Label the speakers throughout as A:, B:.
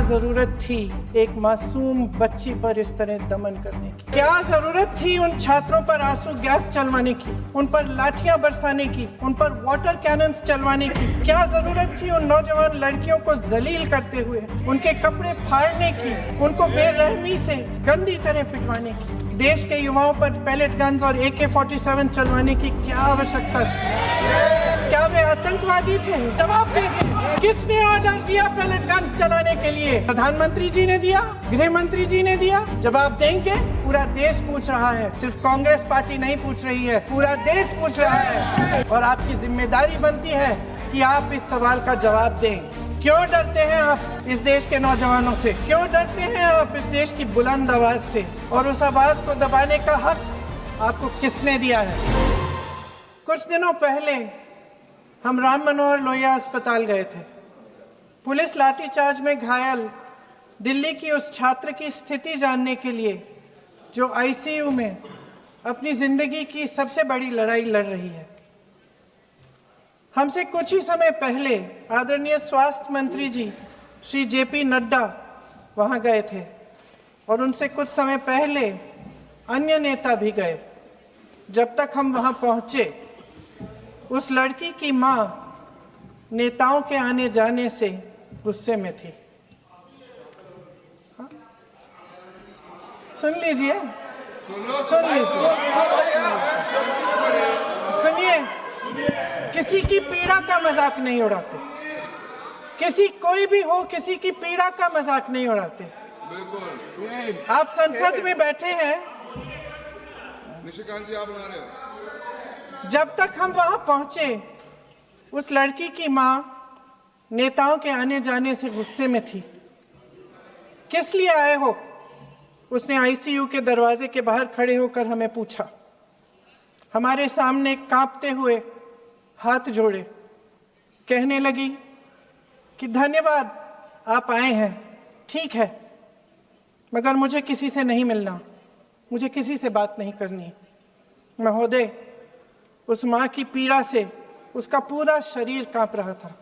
A: जरूरत थी एक मासूम बच्ची पर इस तरह दमन करने की? क्या जरूरत थी उन छात्रों पर आंसू गैस चलवाने की, उन पर लाठियां बरसाने की, उन पर वाटर कैनन्स चलवाने की? क्या जरूरत थी उन नौजवान लड़कियों को जलील करते हुए उनके कपड़े फाड़ने की, उनको बेरहमी से गंदी तरह पिटवाने की? देश के युवाओं पर पैलेट गन्स और AK-47 चलवाने की क्या आवश्यकता थी? क्या वे आतंकवादी थे? जवाब दीजिए, किसने ऑर्डर दिया पैलेट गन्स चलाने के लिए? प्रधानमंत्री जी ने दिया? गृह मंत्री जी ने दिया? जवाब देंगे? पूरा देश पूछ रहा है, सिर्फ कांग्रेस पार्टी नहीं पूछ रही है, पूरा देश पूछ रहा है। और आपकी जिम्मेदारी बनती है कि आप इस सवाल का जवाब दें। क्यों डरते हैं आप इस देश के नौजवानों से? क्यों डरते हैं आप इस देश की बुलंद आवाज से? और उस आवाज को दबाने का हक आपको किसने दिया है? कुछ दिनों पहले हम राम मनोहर लोहिया अस्पताल गए थे। पुलिस लाठीचार्ज में घायल दिल्ली की उस छात्र की स्थिति जानने के लिए जो ICU में अपनी जिंदगी की सबसे बड़ी लड़ाई लड़ रही है। हमसे कुछ ही समय पहले आदरणीय स्वास्थ्य मंत्री जी श्री JP नड्डा वहां गए थे और उनसे कुछ समय पहले अन्य नेता भी गए। जब तक हम वहां पहुंचे, उस लड़की की मां नेताओं के आने जाने से गुस्से में थी। सुन लीजिए, सुनिए, किसी की पीड़ा का मजाक नहीं उड़ाते, किसी कोई भी हो, किसी की पीड़ा का मजाक नहीं उड़ाते। आप संसद में बैठे हैं,
B: निशिकांत जी आप बना रहे हो।
A: जब तक हम वहां पहुंचे, उस लड़की की मां नेताओं के आने जाने से गुस्से में थी। किस लिए आए हो? उसने ICU के दरवाजे के बाहर खड़े होकर हमें पूछा। हमारे सामने कांपते हुए हाथ जोड़े कहने लगी कि धन्यवाद, आप आए हैं, ठीक है, मगर मुझे किसी से नहीं मिलना, मुझे किसी से बात नहीं करनी। महोदय, उस मां की पीड़ा से उसका पूरा शरीर कांप रहा था,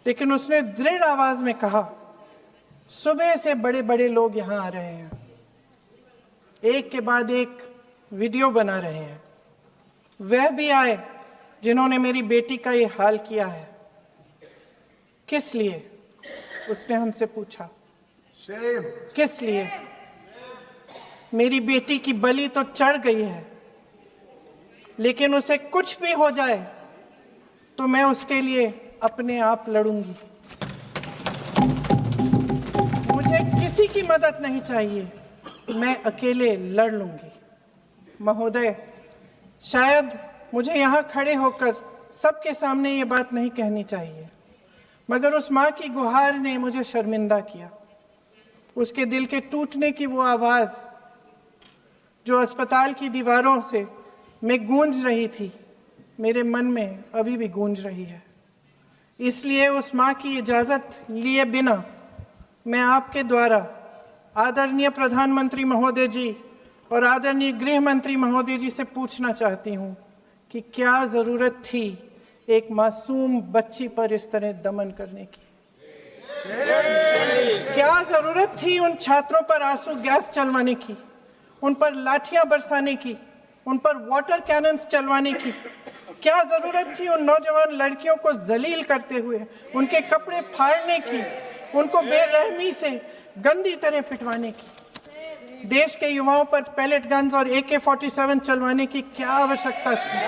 A: लेकिन उसने दृढ़ आवाज में कहा, सुबह से बड़े बड़े लोग यहां आ रहे हैं, एक के बाद एक वीडियो बना रहे हैं, वह भी आए जिन्होंने मेरी बेटी का ये हाल किया है। किस लिए? उसने हमसे पूछा। किस लिए? मेरी बेटी की बलि तो चढ़ गई है, लेकिन उसे कुछ भी हो जाए तो मैं उसके लिए अपने आप लड़ूंगी। मुझे किसी की मदद नहीं चाहिए, मैं अकेले लड़ लूंगी। महोदय, शायद मुझे यहाँ खड़े होकर सबके सामने ये बात नहीं कहनी चाहिए, मगर उस माँ की गुहार ने मुझे शर्मिंदा किया। उसके दिल के टूटने की वो आवाज़ जो अस्पताल की दीवारों से में गूंज रही थी, मेरे मन में अभी भी गूंज रही है। इसलिए उस माँ की इजाज़त लिए बिना मैं आपके द्वारा आदरणीय प्रधानमंत्री महोदय जी और आदरणीय गृह मंत्री महोदय जी से पूछना चाहती हूँ कि क्या ज़रूरत थी एक मासूम बच्ची पर इस तरह दमन करने की? क्या ज़रूरत थी उन छात्रों पर आंसू गैस चलवाने की, उन पर लाठियां बरसाने की, उन पर वाटर कैनन्स चलवाने की? क्या ज़रूरत थी उन नौजवान लड़कियों को जलील करते हुए उनके कपड़े फाड़ने की, उनको बेरहमी से गंदी तरह पिटवाने की? देश के युवाओं पर पैलेट गन्स और AK-47 चलवाने की क्या आवश्यकता थी?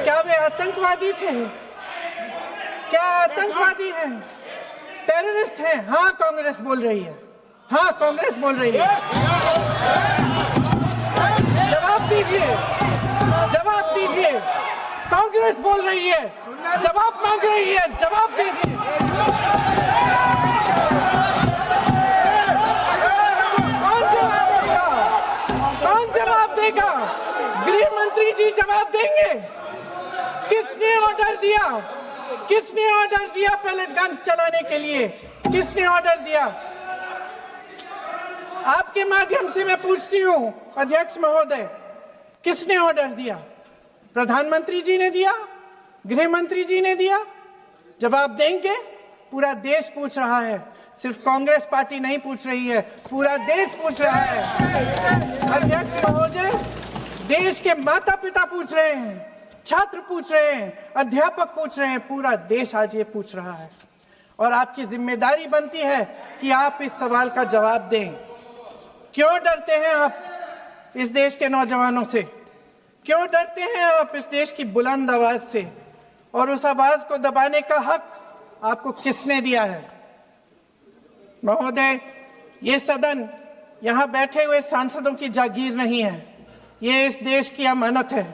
A: क्या वे आतंकवादी थे? क्या आतंकवादी हैं? टेररिस्ट हैं? हाँ, कांग्रेस बोल रही है, हाँ, कांग्रेस बोल रही है। जवाब दीजिए, जवाब दीजिए, कांग्रेस बोल रही है, जवाब मांग रही है, जवाब दीजिए। गृह मंत्री जी जवाब देंगे। किसने ऑर्डर दिया? किसने ऑर्डर दिया पैलेट गन्स चलाने के लिए? किसने ऑर्डर दिया? आपके माध्यम से मैं पूछती हूँ अध्यक्ष महोदय, किसने ऑर्डर दिया? प्रधानमंत्री जी ने दिया? गृह मंत्री जी ने दिया? जवाब देंगे? पूरा देश पूछ रहा है। सिर्फ कांग्रेस पार्टी नहीं पूछ रही है, पूरा देश पूछ रहा है। अध्यक्ष महोदय, देश के माता पिता पूछ रहे हैं, छात्र पूछ रहे हैं, अध्यापक पूछ रहे हैं, पूरा देश आज ये पूछ रहा है। और आपकी जिम्मेदारी बनती है कि आप इस सवाल का जवाब दें। क्यों डरते हैं आप इस देश के नौजवानों से? क्यों डरते हैं आप इस देश की बुलंद आवाज से? और उस आवाज को दबाने का हक आपको किसने दिया है? महोदय, ये सदन यहाँ बैठे हुए सांसदों की जागीर नहीं है, ये इस देश की अमानत है।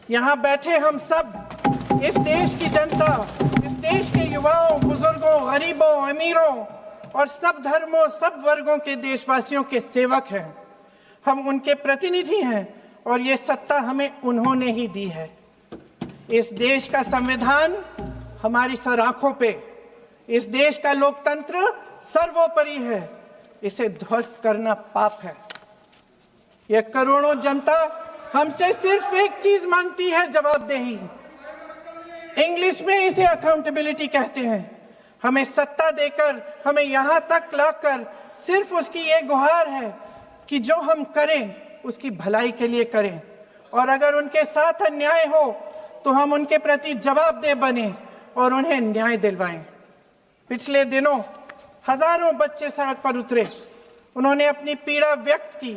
A: यहाँ बैठे हम सब इस देश की जनता, इस देश के युवाओं, बुजुर्गों, गरीबों, अमीरों और सब धर्मों, सब वर्गों के देशवासियों के सेवक हैं। हम उनके प्रतिनिधि हैं और ये सत्ता हमें उन्होंने ही दी है। इस देश का संविधान हमारी सर आंखों पे, इस देश का लोकतंत्र सर्वोपरि है, इसे ध्वस्त करना पाप है। यह करोड़ों जनता हमसे सिर्फ एक चीज मांगती है, जवाबदेही। इंग्लिश में इसे अकाउंटेबिलिटी कहते हैं। हमें सत्ता देकर, हमें यहां तक लाकर सिर्फ उसकी ये गुहार है कि जो हम करें उसकी भलाई के लिए करें, और अगर उनके साथ अन्याय हो तो हम उनके प्रति जवाबदेह बने और उन्हें न्याय दिलवाएं। पिछले दिनों हजारों बच्चे सड़क पर उतरे, उन्होंने अपनी पीड़ा व्यक्त की।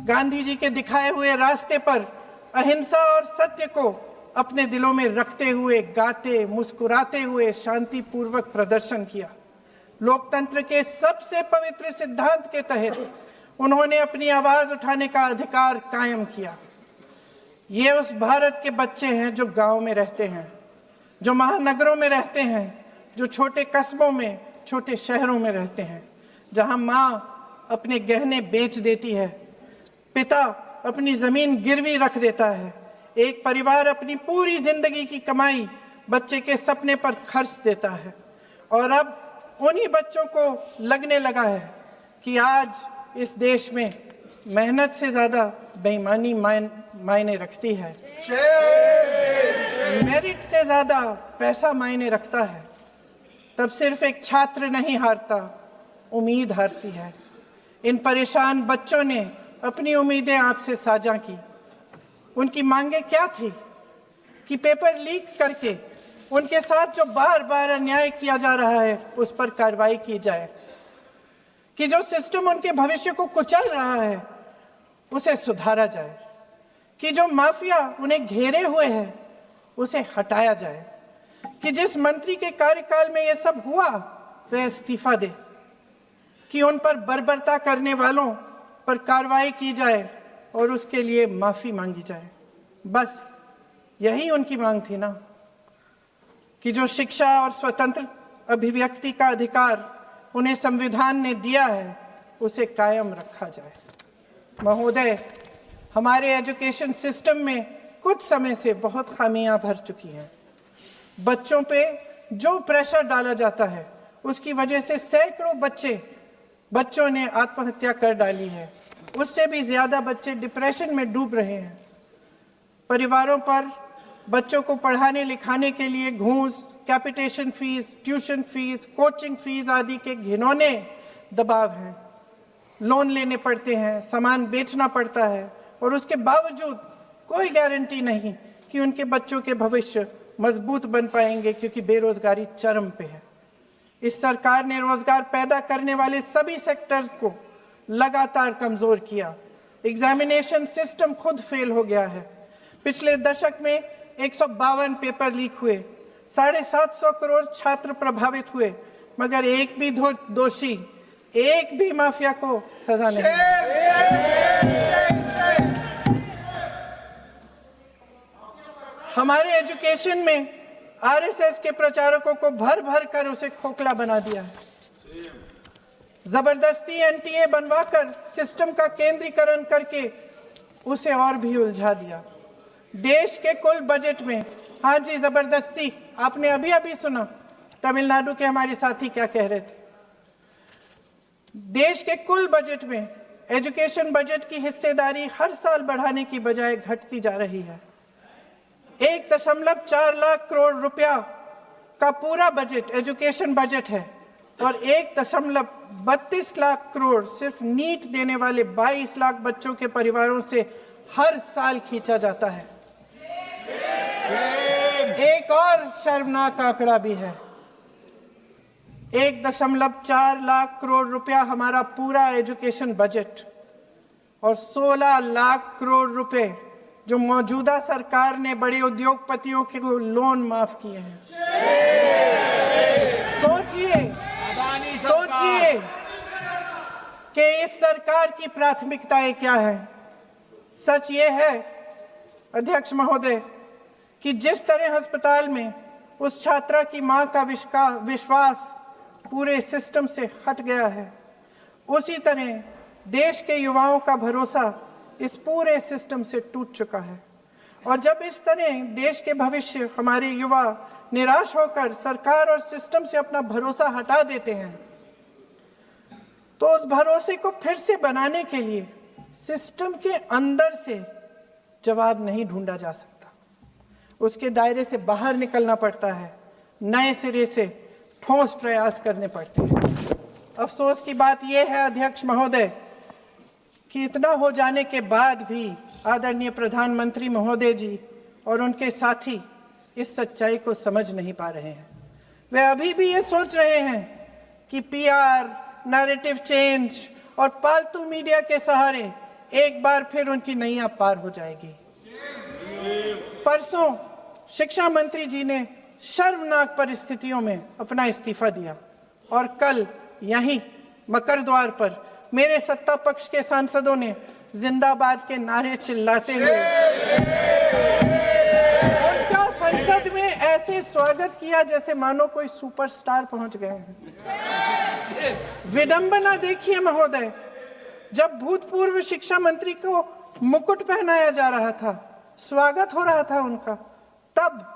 A: गांधी जी के दिखाए हुए रास्ते पर अहिंसा और सत्य को अपने दिलों में रखते हुए गाते, मुस्कुराते हुए शांतिपूर्वक प्रदर्शन किया। लोकतंत्र के सबसे पवित्र सिद्धांत के तहत उन्होंने अपनी आवाज उठाने का अधिकार कायम किया। ये उस भारत के बच्चे हैं जो गांव में रहते हैं, जो महानगरों में रहते हैं, जो छोटे कस्बों में, छोटे शहरों में रहते हैं, जहां माँ अपने गहने बेच देती है, पिता अपनी जमीन गिरवी रख देता है, एक परिवार अपनी पूरी जिंदगी की कमाई बच्चे के सपने पर खर्च देता है। और अब उन्हीं बच्चों को लगने लगा है कि आज इस देश में मेहनत से ज्यादा बेईमानी मायने रखती है, मेरिट से ज्यादा पैसा मायने रखता है। तब सिर्फ एक छात्र नहीं हारता, उम्मीद हारती है। इन परेशान बच्चों ने अपनी उम्मीदें आपसे साझा की। उनकी मांगे क्या थी? कि पेपर लीक करके उनके साथ जो बार बार अन्याय किया जा रहा है उस पर कार्रवाई की जाए, कि जो सिस्टम उनके भविष्य को कुचल रहा है उसे सुधारा जाए, कि जो माफिया उन्हें घेरे हुए है उसे हटाया जाए, कि जिस मंत्री के कार्यकाल में यह सब हुआ वह इस्तीफा दे, कि उन पर बर्बरता करने वालों पर कार्रवाई की जाए और उसके लिए माफी मांगी जाए। बस यही उनकी मांग थी ना, कि जो शिक्षा और स्वतंत्र अभिव्यक्ति का अधिकार उन्हें संविधान ने दिया है उसे कायम रखा जाए। महोदय, हमारे एजुकेशन सिस्टम में कुछ समय से बहुत खामियां भर चुकी हैं। बच्चों पे जो प्रेशर डाला जाता है उसकी वजह से सैकड़ों बच्चों ने आत्महत्या कर डाली है। उससे भी ज्यादा बच्चे डिप्रेशन में डूब रहे हैं। परिवारों पर बच्चों को पढ़ाने लिखाने के लिए घूस, capitation fees, tuition fees, coaching fees आदि के घिनौने दबाव हैं। लोन लेने पड़ते हैं, सामान बेचना पड़ता है और उसके बावजूद कोई गारंटी नहीं कि उनके बच्चों के भविष्य मजबूत बन पाएंगे, क्योंकि बेरोजगारी चरम पे है। इस सरकार ने रोजगार पैदा करने वाले सभी सेक्टर्स को लगातार कमजोर किया। एग्जामिनेशन सिस्टम खुद फेल हो गया है। पिछले दशक में 152 पेपर लीक हुए, 750 करोड़ छात्र प्रभावित हुए, मगर एक भी दोषी, एक भी माफिया को सजा नहीं। हमारे एजुकेशन में आरएसएस के प्रचारकों को भर भर कर उसे खोखला बना दिया है। जबरदस्ती एनटीए बनवाकर सिस्टम का केंद्रीकरण करके उसे और भी उलझा दिया। देश के कुल बजट में, हाँ जी जबरदस्ती, आपने अभी अभी सुना तमिलनाडु के हमारे साथी क्या कह रहे थे। देश के कुल बजट में एजुकेशन बजट की हिस्सेदारी हर साल बढ़ाने की बजाय घटती जा रही है। 1.4 लाख करोड़ रुपया का पूरा बजट एजुकेशन बजट है और 1.32 लाख करोड़ सिर्फ नीट देने वाले 22 लाख बच्चों के परिवारों से हर साल खींचा जाता है। एक और शर्मनाक आंकड़ा भी है, 1.4 लाख करोड़ रुपया हमारा पूरा एजुकेशन बजट और 16 लाख करोड़ रुपए जो मौजूदा सरकार ने बड़े उद्योगपतियों के लोन माफ किए हैं। सोचिए कि इस सरकार की प्राथमिकताएं क्या है। सच ये है अध्यक्ष महोदय कि जिस तरह अस्पताल में उस छात्रा की मां का विश्वास पूरे सिस्टम से हट गया है, उसी तरह देश के युवाओं का भरोसा इस पूरे सिस्टम से टूट चुका है। और जब इस तरह देश के भविष्य हमारे युवा निराश होकर सरकार और सिस्टम से अपना भरोसा हटा देते हैं, तो उस भरोसे को फिर से बनाने के लिए सिस्टम के अंदर से जवाब नहीं ढूंढा जा सकता, उसके दायरे से बाहर निकलना पड़ता है, नए सिरे से ठोस प्रयास करने पड़ते हैं। अफसोस की बात यह है अध्यक्ष महोदय कि इतना हो जाने के बाद भी आदरणीय प्रधानमंत्री महोदय जी और उनके साथी इस सच्चाई को समझ नहीं पा रहे हैं। वे अभी भी ये सोच रहे हैं कि पीआर, नैरेटिव चेंज और पालतू मीडिया के सहारे एक बार फिर उनकी नैया पार हो जाएगी। परसों शिक्षा मंत्री जी ने शर्मनाक परिस्थितियों में अपना इस्तीफा दिया और कल यहीं मकर द्वार पर मेरे सत्ता पक्ष के सांसदों ने जिंदाबाद के नारे चिल्लाते हुए उनका संसद में ऐसे स्वागत किया जैसे मानो कोई सुपरस्टार पहुंच गए हैं। विडंबना देखिए महोदय, जब भूतपूर्व शिक्षा मंत्री को मुकुट पहनाया जा रहा था, स्वागत हो रहा था उनका, तब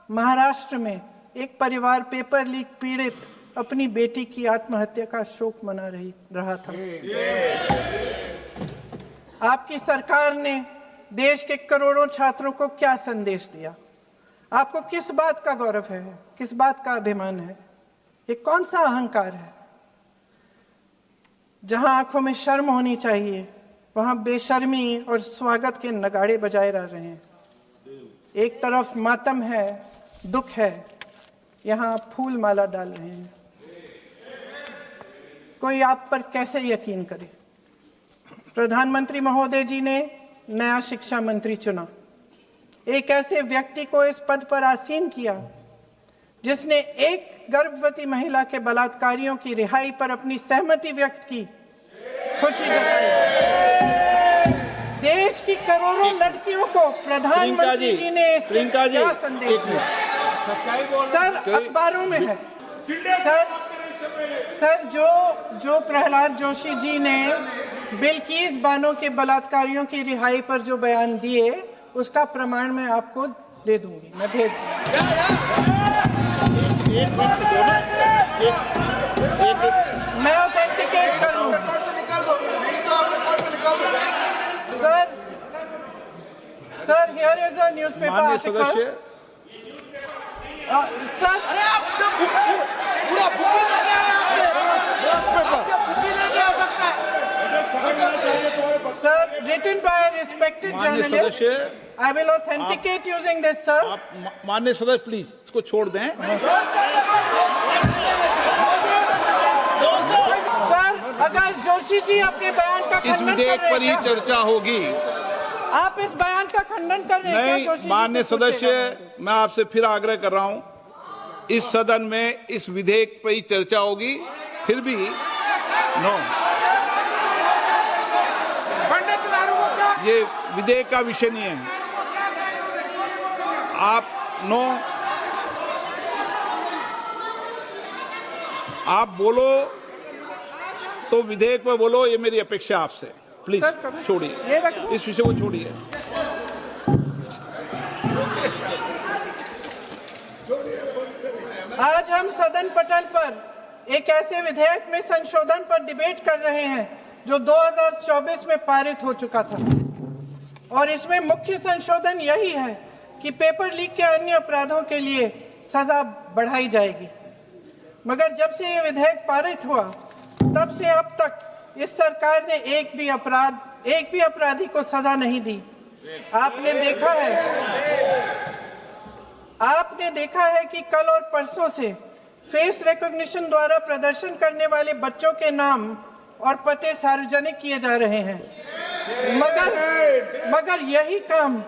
A: महाराष्ट्र में एक परिवार पेपर लीक पीड़ित अपनी बेटी की आत्महत्या का शोक मना रहा था। आपकी सरकार ने देश के करोड़ों छात्रों को क्या संदेश दिया? आपको किस बात का गौरव है, किस बात का अभिमान है? ये कौन सा अहंकार है? जहां आंखों में शर्म होनी चाहिए वहां बेशर्मी और स्वागत के नगाड़े बजाए रह रहे हैं। एक तरफ मातम है, दुख है, यहाँ फूल माला डाल रहे हैं। कोई आप पर कैसे यकीन करे? प्रधानमंत्री महोदय जी ने नया शिक्षा मंत्री चुना, एक ऐसे व्यक्ति को इस पद पर आसीन किया जिसने एक गर्भवती महिला के बलात्कारियों की रिहाई पर अपनी सहमति व्यक्त की, खुशी जताई। देश की करोड़ों लड़कियों को प्रधानमंत्री जी ने क्या संदेश दिया? सर अखबारों में है सर जो प्रहलाद जोशी जी ने बिल्किस बानो के बलात्कारियों की रिहाई पर जो बयान दिए, उसका प्रमाण मैं आपको दे दूंगी, मैं भेज मैं ऑथेंटिकेट कर लूँ। Sir here is a newspaper article. Sir
C: अरे आपने पूरा बुक ही नहीं दिया है, आपने बुक ही नहीं दिया सकता है।
A: Sir, written by a respected journalist, I will authenticate using this, sir.
D: आप माननीय सदस्य प्लीज इसको छोड़ दें।
A: सर, अगर जोशी जी अपने बयान का
D: इस
A: खंडन कर
D: विधेयक
A: रहे
D: पर ही
A: हैं,
D: चर्चा होगी।
A: आप इस बयान का खंडन कर रहे हैं क्या
D: नहीं,
A: जोशी जी?
D: माननीय सदस्य, मैं आपसे फिर आग्रह कर रहा हूं, इस सदन में इस विधेयक पर ही चर्चा होगी, फिर भी नो, ये विधेयक का विषय नहीं है। आप नो, आप बोलो तो विधेयक पर बोलो, ये मेरी अपेक्षा आपसे। प्लीज छोड़िए, इस विषय को छोड़िए।
A: आज हम सदन पटल पर एक ऐसे विधेयक में संशोधन पर डिबेट कर रहे हैं जो 2024 में पारित हो चुका था, और इसमें मुख्य संशोधन यही है कि पेपर लीक के अन्य अपराधों के लिए सजा बढ़ाई जाएगी। मगर जब से ये विधेयक पारित हुआ तब से अब तक इस सरकार ने एक भी अपराधी को सजा नहीं दी। आपने देखा है कि कल और परसों से फेस रिकॉग्निशन द्वारा प्रदर्शन करने वाले बच्चों के नाम और पते सार्वजनिक किए जा रहे हैं, मगर यही काम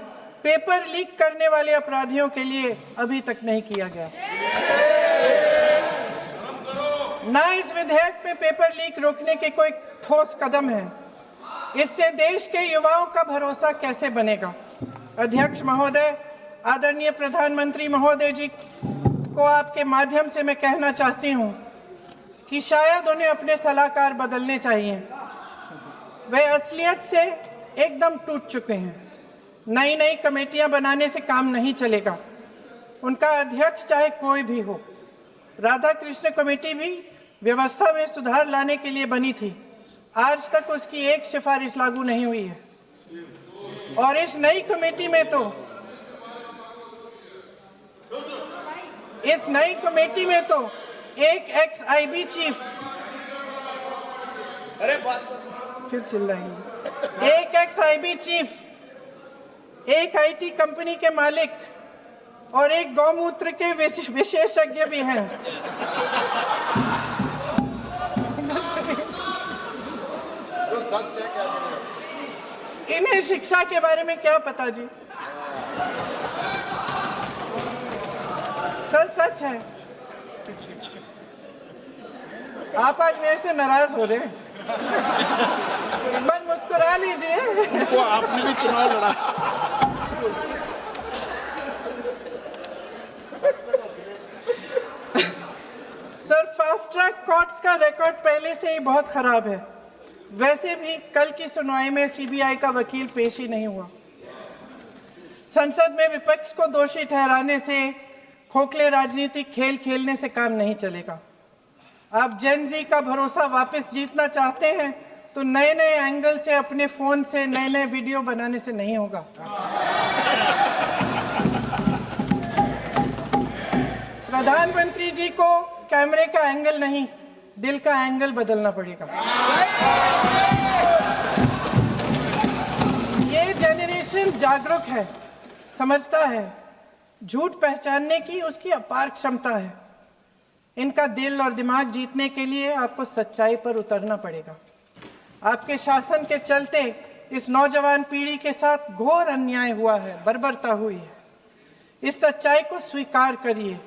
A: पेपर लीक करने वाले अपराधियों के लिए अभी तक नहीं किया गया। ना इस विधेयक में पेपर लीक रोकने के कोई ठोस कदम है। इससे देश के युवाओं का भरोसा कैसे बनेगा? अध्यक्ष महोदय, आदरणीय प्रधानमंत्री महोदय जी को आपके माध्यम से मैं कहना चाहती हूं कि शायद उन्हें अपने सलाहकार बदलने चाहिए। वे असलियत से एकदम टूट चुके हैं। नई कमेटियां बनाने से काम नहीं चलेगा। उनका अध्यक्ष चाहे कोई भी हो। राधा कृष्ण कमेटी भी व्यवस्था में सुधार लाने के लिए बनी थी। आज तक उसकी एक सिफारिश लागू नहीं हुई है। और इस नई कमेटी में तो एक एक्स-आईबी चीफ, फिर चिल्लाएंगे, एक एक्स-आईबी चीफ, एक आईटी कंपनी के मालिक और एक गौमूत्र के विशेषज्ञ भी हैं। इन्हें शिक्षा के बारे में क्या पता जी? सर, सच है। आप आज मेरे से नाराज हो रहे हैं। बस मुस्कुरा लीजिए।
D: वो आपने भी चुनाव लड़ा।
A: सर, फास्ट ट्रैक कोर्ट्स का रिकॉर्ड पहले से ही बहुत खराब है। वैसे भी कल की सुनवाई में सीबीआई का वकील पेश ही नहीं हुआ। संसद में विपक्ष को दोषी ठहराने से, खोखले राजनीतिक खेल खेलने से काम नहीं चलेगा। आप जेन जी का भरोसा वापस जीतना चाहते हैं तो नए एंगल से अपने फोन से नए वीडियो बनाने से नहीं होगा। प्रधानमंत्री जी को कैमरे का एंगल नहीं, दिल का एंगल बदलना पड़ेगा। ये जेनरेशन जागरूक है, समझता है। झूठ पहचानने की उसकी अपार क्षमता है। इनका दिल और दिमाग जीतने के लिए आपको सच्चाई पर उतरना पड़ेगा। आपके शासन के चलते इस नौजवान पीढ़ी के साथ घोर अन्याय हुआ है, बर्बरता हुई है। इस सच्चाई को स्वीकार करिए।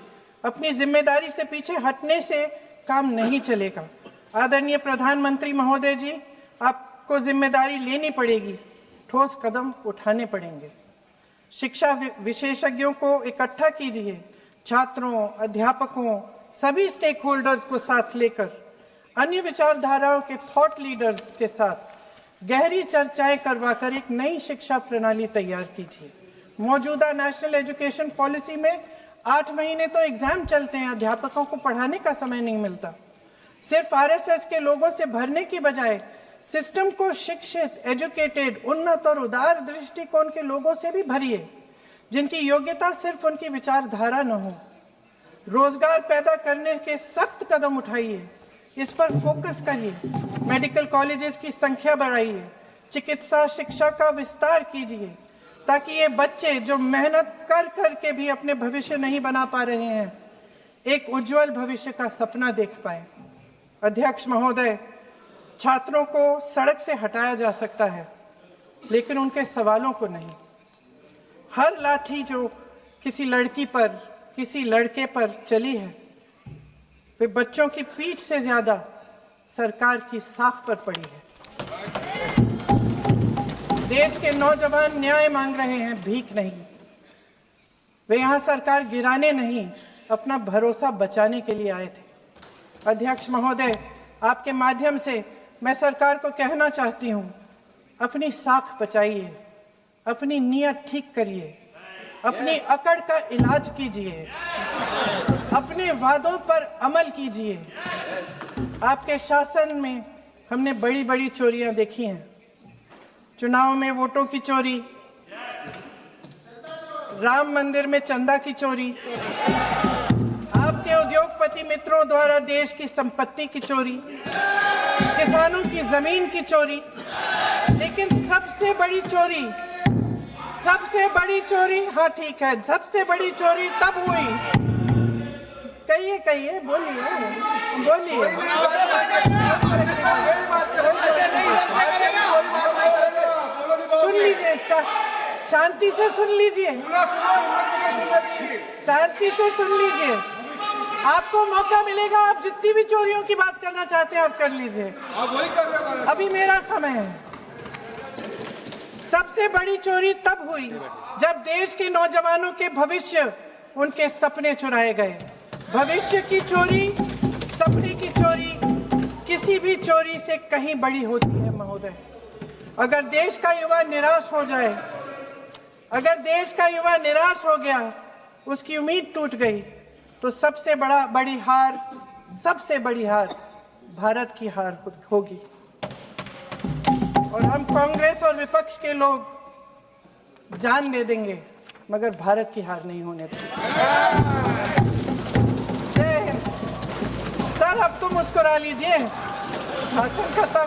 A: अपनी जिम्मेदारी से पीछे हटने से काम नहीं चलेगा। आदरणीय प्रधानमंत्री महोदय जी, आपको जिम्मेदारी लेनी पड़ेगी, ठोस कदम उठाने पड़ेंगे। शिक्षा विशेषज्ञों को इकट्ठा कीजिए, छात्रों, अध्यापकों, सभी स्टेक होल्डर्स को साथ लेकर, अन्य विचारधाराओं के थॉट लीडर्स के साथ गहरी चर्चाएं करवाकर एक नई शिक्षा प्रणाली तैयार कीजिए। मौजूदा नेशनल एजुकेशन पॉलिसी में 8 महीने तो एग्जाम चलते हैं, अध्यापकों को पढ़ाने का समय नहीं मिलता। सिर्फ आरएसएस के लोगों से भरने की बजाय सिस्टम को शिक्षित, एजुकेटेड, उन्नत और उदार दृष्टिकोण के लोगों से भी भरिए, जिनकी योग्यता सिर्फ उनकी विचारधारा न हो। रोजगार पैदा करने के सख्त कदम उठाइए, इस पर फोकस करिए। मेडिकल कॉलेजेस की संख्या बढ़ाइए, चिकित्सा शिक्षा का विस्तार कीजिए, ताकि ये बच्चे जो मेहनत कर के भी अपने भविष्य नहीं बना पा रहे हैं, एक उज्जवल भविष्य का सपना देख पाए। अध्यक्ष महोदय, छात्रों को सड़क से हटाया जा सकता है, लेकिन उनके सवालों को नहीं। हर लाठी जो किसी लड़की पर, किसी लड़के पर चली है, वे बच्चों की पीठ से ज्यादा सरकार की साख पर पड़ी है। देश के नौजवान न्याय मांग रहे हैं, भीख नहीं। वे यहाँ सरकार गिराने नहीं, अपना भरोसा बचाने के लिए आए थे। अध्यक्ष महोदय, आपके माध्यम से मैं सरकार को कहना चाहती हूँ, अपनी साख बचाइए, अपनी नीयत ठीक करिए, अपनी अकड़ का इलाज कीजिए, अपने वादों पर अमल कीजिए। आपके शासन में हमने बड़ी बड़ी चोरियां देखी हैं। चुनाव में वोटों की चोरी, राम मंदिर में चंदा की चोरी, करोड़पति मित्रों द्वारा देश की संपत्ति की चोरी, किसानों की जमीन की चोरी, लेकिन सबसे बड़ी चोरी, हाँ ठीक है, सबसे बड़ी चोरी तब हुई। कहिए, बोलिए। सुन लीजिए, शांति से सुन लीजिए, आपको मौका मिलेगा, आप जितनी भी चोरियों की बात करना चाहते हैं आप कर लीजिए, अभी मेरा समय है। सबसे बड़ी चोरी तब हुई जब देश के नौजवानों के भविष्य, उनके सपने चुराए गए। भविष्य की चोरी, सपने की चोरी किसी भी चोरी से कहीं बड़ी होती है महोदय। अगर देश का युवा निराश हो जाए, अगर देश का युवा निराश हो गया, उसकी उम्मीद टूट गई, तो सबसे बड़ी हार भारत की हार होगी। और हम कांग्रेस और विपक्ष के लोग जान दे देंगे, मगर भारत की हार नहीं होने देंगे। जय हिंद। सर अब तो मुस्कुरा लीजिए, भाषण खत्म।